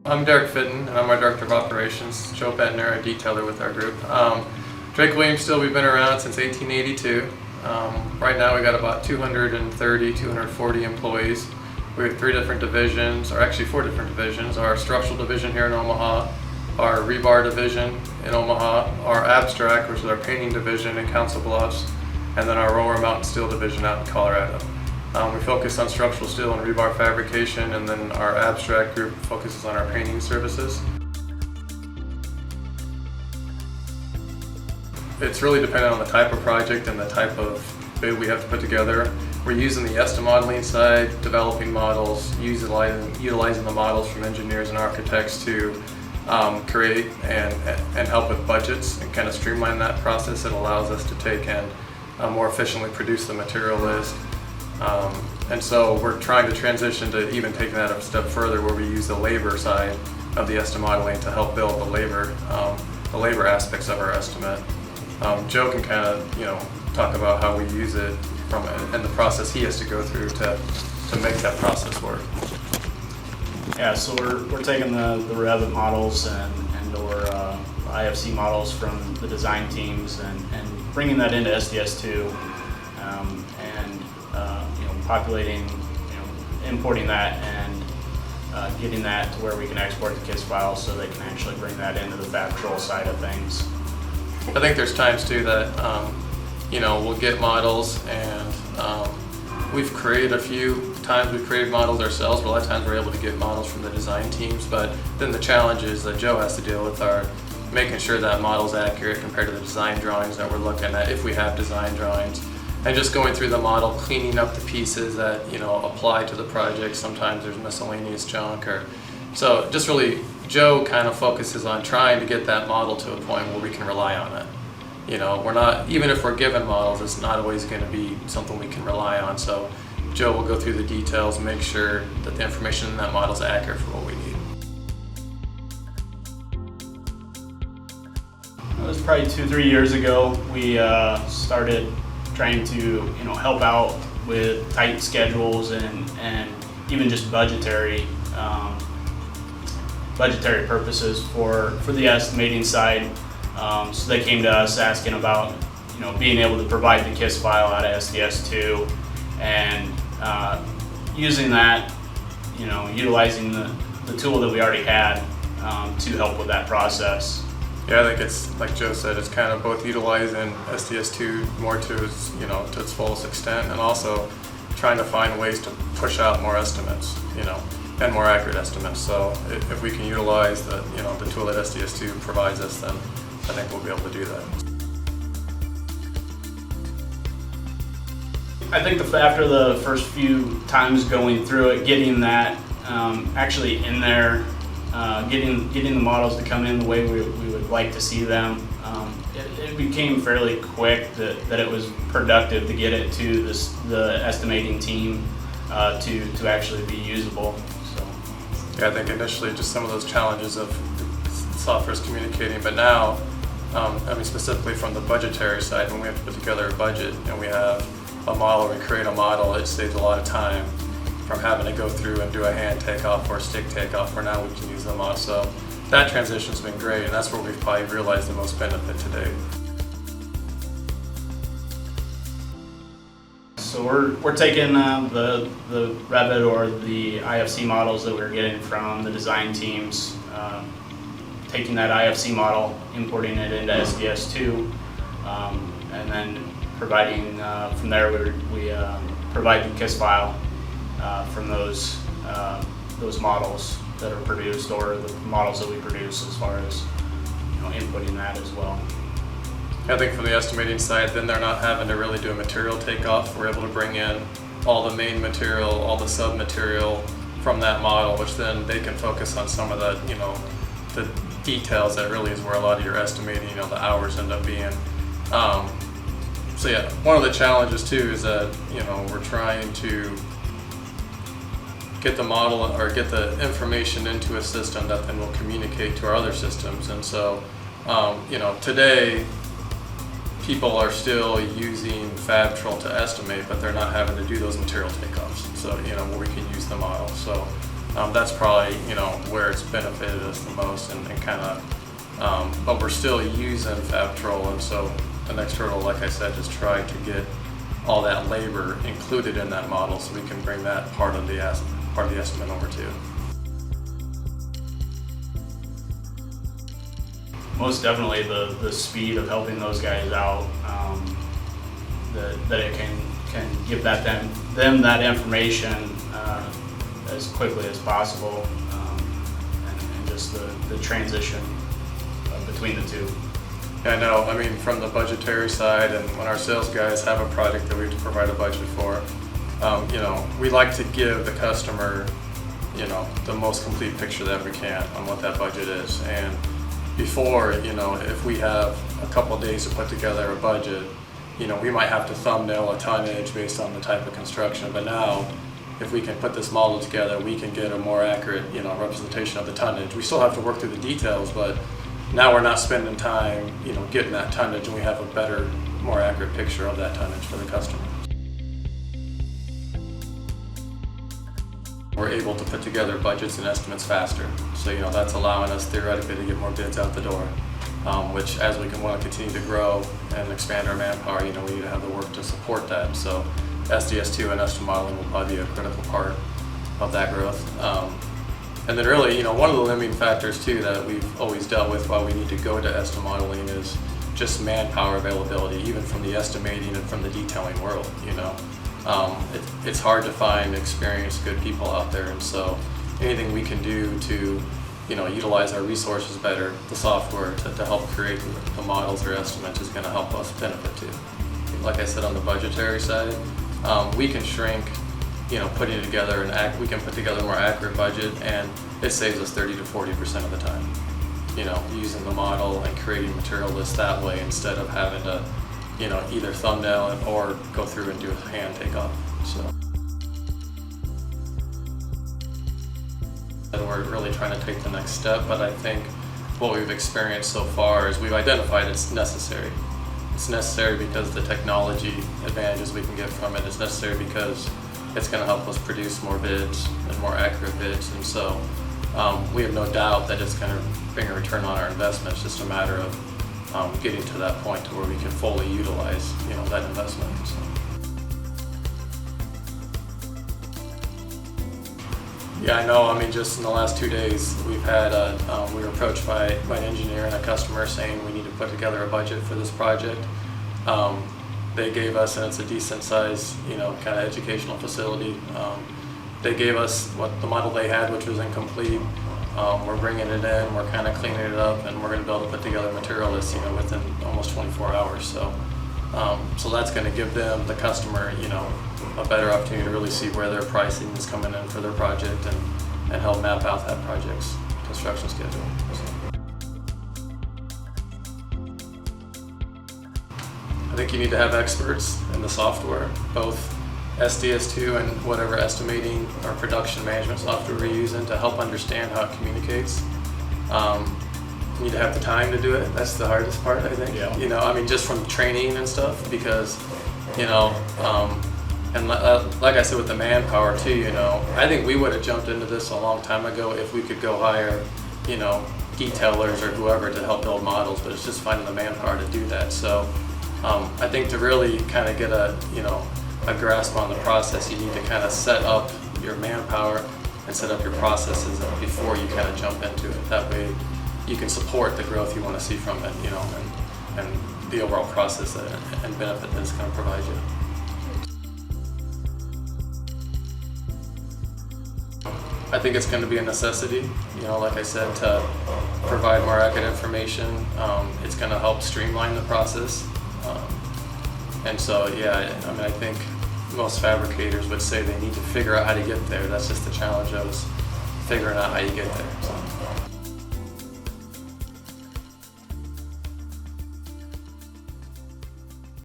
I'm Derek Fitton, and I'm our Director of Operations. Joe Bentner, a detailer with our group. Drake Williams Steel, we've been around since 1882. Right now we got about 230, 240 employees. We have 3 different divisions, or actually 4 different divisions. Our structural division here in Omaha, our rebar division in Omaha, our abstract, which is our painting division in Council Bluffs, and then our Roller Mountain Steel division out in Colorado. We focus on structural steel and rebar fabrication, and then our abstract group focuses on our painting services. It's really dependent on the type of project and the type of bid we have to put together. We're using the Estimodeling side, developing models, utilizing the models from engineers and architects to create and help with budgets and kind of streamline that process. It allows us to take and more efficiently produce the material list. And so we're trying to transition to even taking that a step further, where we use the labor side of the Estimodeling to help build the labor aspects of our estimate. Joe can kind of talk about how we use it and the process he has to go through to make that process work. Yeah, so we're taking the Revit models and or IFC models from the design teams and bringing that into SDS2 and populating, importing that and getting that to where we can export the KISS files so they can actually bring that into the fab control side of things. I think there's times too that we'll get models, and we've created models ourselves, but a lot of times we're able to get models from the design teams. But then the challenges that Joe has to deal with are making sure that model's accurate compared to the design drawings that we're looking at, if we have design drawings. And just going through the model, cleaning up the pieces that apply to the project. Sometimes there's miscellaneous junk, so just really Joe kind of focuses on trying to get that model to a point where we can rely on it. We're not, even if we're given models, it's not always going to be something we can rely on. So Joe will go through the details, make sure that the information in that model is accurate for what we need. It was probably 2-3 years ago we started trying to help out with tight schedules and even just budgetary purposes for the estimating side. So they came to us asking about being able to provide the KISS file out of SDS2 and using that, utilizing the tool that we already had to help with that process. Yeah, I think it's like Joe said, it's kind of both utilizing SDS2 more to its fullest extent, and also trying to find ways to push out more estimates, and more accurate estimates. So if we can utilize the tool that SDS2 provides us, then I think we'll be able to do that. I think after the first few times going through it, getting that actually in there, getting the models to come in the way we would like to see them, it became fairly quick that it was productive to get it to the estimating team to actually be usable. So. Yeah, I think initially just some of those challenges of software's communicating, but now, specifically from the budgetary side, when we have to put together a budget and we have a model, we create a model, it saves a lot of time from having to go through and do a hand takeoff or a stick takeoff, where now we can use them all. So that transition's been great, and that's where we've probably realized the most benefit to date. So we're taking the Revit or the IFC models that we're getting from the design teams, taking that IFC model, importing it into SDS2, and then providing from there we provide the KISS file from those models that are produced, or the models that we produce, as far as inputting that as well. I think from the estimating side, then they're not having to really do a material takeoff. We're able to bring in all the main material, all the sub-material from that model, which then they can focus on some of the the details that really is where a lot of your estimating, the hours end up being. So yeah, one of the challenges too is that we're trying to get the model or get the information into a system that then will communicate to our other systems. And so today people are still using FabTrol to estimate, but they're not having to do those material takeoffs. So where we can use the model. So That's probably, where it's benefited us the most, and kind of, but we're still using FabTrol, and so the next hurdle, like I said, is try to get all that labor included in that model so we can bring that part of the estimate over too. Most definitely the speed of helping those guys out, that it can give them that information as quickly as possible, and just the transition between the two. Yeah, I know. I mean, from the budgetary side, and when our sales guys have a project that we have to provide a budget for, we like to give the customer, the most complete picture that we can on what that budget is. And before, if we have a couple of days to put together a budget, we might have to thumbnail a tonnage based on the type of construction. But now, if we can put this model together, we can get a more accurate, representation of the tonnage. We still have to work through the details, but now we're not spending time, getting that tonnage, and we have a better, more accurate picture of that tonnage for the customer. We're able to put together budgets and estimates faster. So, that's allowing us theoretically to get more bids out the door, which as we want to continue to grow and expand our manpower, we need to have the work to support that. So SDS2 and Estimodeling will probably be a critical part of that growth. And then really, one of the limiting factors too that we've always dealt with while we need to go to Estimodeling is just manpower availability, even from the estimating and from the detailing world, It's hard to find experienced, good people out there, and so anything we can do to, utilize our resources better, the software to help create the models or estimates is going to help us benefit too. Like I said, on the budgetary side, we can shrink, putting together we can put together a more accurate budget, and it saves us 30 to 40% of the time. Using the model and creating material lists that way instead of having to, either thumbnail it or go through and do a hand takeoff. So we're really trying to take the next step, but I think what we've experienced so far is we've identified it's necessary. It's necessary because the technology advantages we can get from it is necessary because it's going to help us produce more bids and more accurate bids, and so we have no doubt that it's going to bring a return on our investment. It's just a matter of getting to that point to where we can fully utilize, that investment. So. Yeah, I know. I mean, just in the last 2 days, we've had we were approached by an engineer and a customer saying we need to put together a budget for this project. They gave us, and it's a decent size, kind of educational facility. They gave us what the model they had, which was incomplete. We're bringing it in, we're kind of cleaning it up, and we're going to be able to put together material lists, within almost 24 hours. So, so that's going to give them, the customer, a better opportunity to really see where their pricing is coming in for their project and help map out that project's construction schedule. So. I think you need to have experts in the software, both SDS2 and whatever estimating or production management software we're using to help understand how it communicates. You need to have the time to do it. That's the hardest part, I think. Yeah. Just from training and stuff, because, and like I said with the manpower too, I think we would have jumped into this a long time ago if we could go hire, detailers or whoever to help build models, but it's just finding the manpower to do that. So I think to really kind of get a grasp on the process, you need to kind of set up your manpower and set up your processes before you kind of jump into it. That way you can support the growth you want to see from it, and the overall process and benefit that it's going to provide you. I think it's going to be a necessity, like I said, to provide more accurate information. It's going to help streamline the process. And so, yeah, I think most fabricators would say they need to figure out how to get there. That's just the challenge of figuring out how you get there. So.